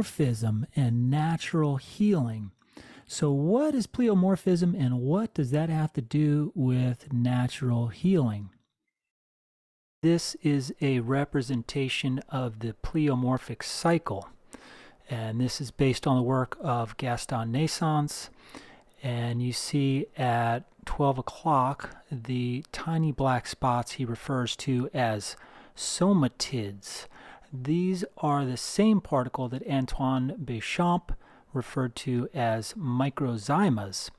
pleomorphism and natural healing. So what is pleomorphism and what does that have to do with natural healing? This is a representation of the pleomorphic cycle, and this is based on the work of Gaston Naissance. And you see at 12 o'clock the tiny black spots he refers to as somatids. These are the same particle that Antoine Béchamp referred to as microzymas.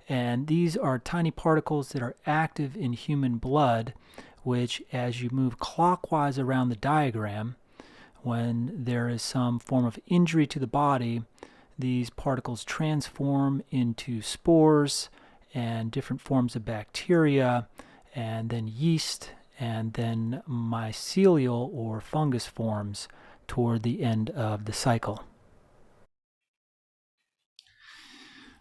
And these are tiny particles that are active in human blood, which, as you move clockwise around the diagram, when there is some form of injury to the body, these particles transform into spores and different forms of bacteria, and then yeast, and then mycelial or fungus forms toward the end of the cycle.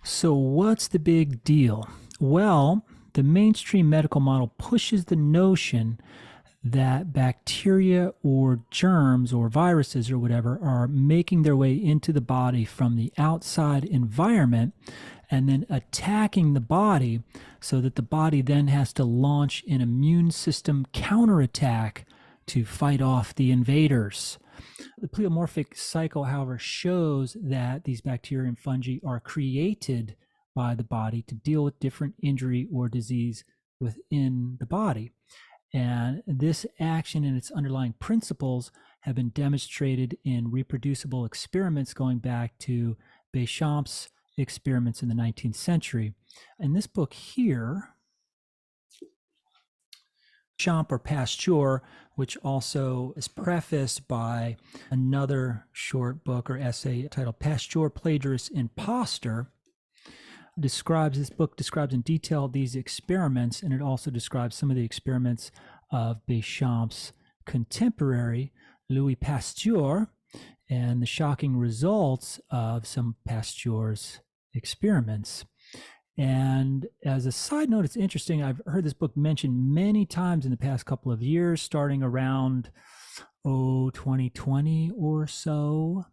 So what's the big deal? Well, the mainstream medical model pushes the notion that bacteria or germs or viruses or whatever are making their way into the body from the outside environment and then attacking the body, so that the body then has to launch an immune system counterattack to fight off the invaders. The pleomorphic cycle, however, shows that these bacteria and fungi are created by the body to deal with different injury or disease within the body. And this action and its underlying principles have been demonstrated in reproducible experiments going back to Béchamp's experiments in the 19th century. In this book here, Béchamp or Pasteur, which also is prefaced by another short book or essay titled Pasteur, Plagiarist, Imposter, this book describes in detail these experiments, and it also describes some of the experiments of Béchamp's contemporary, Louis Pasteur, and the shocking results of some Pasteur's experiments. And as a side note, it's interesting, I've heard this book mentioned many times in the past couple of years, starting around 2020 or so.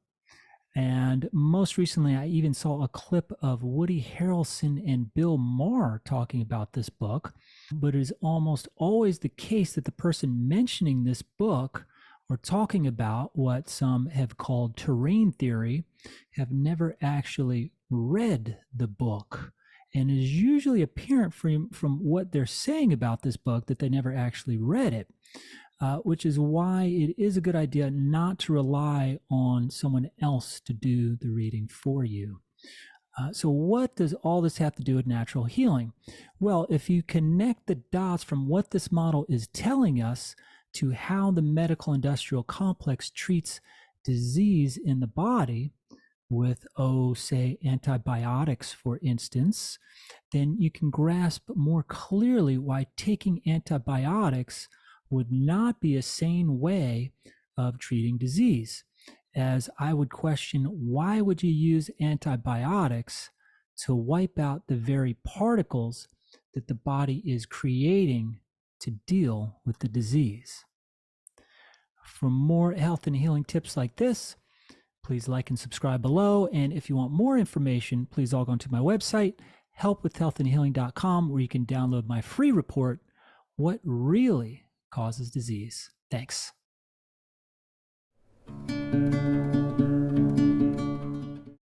And most recently, I even saw a clip of Woody Harrelson and Bill Maher talking about this book. But it is almost always the case that the person mentioning this book or talking about what some have called terrain theory have never actually read the book. And it is usually apparent from what they're saying about this book that they never actually read it. Which is why it is a good idea not to rely on someone else to do the reading for you. So what does all this have to do with natural healing? Well, if you connect the dots from what this model is telling us to how the medical industrial complex treats disease in the body with, say, antibiotics, for instance, then you can grasp more clearly why taking antibiotics would not be a sane way of treating disease. As I would question, why would you use antibiotics to wipe out the very particles that the body is creating to deal with the disease? For more health and healing tips like this, please like and subscribe below. And if you want more information, please all go to my website, helpwithhealthandhealing.com, where you can download my free report, What Really Causes Disease. Thanks.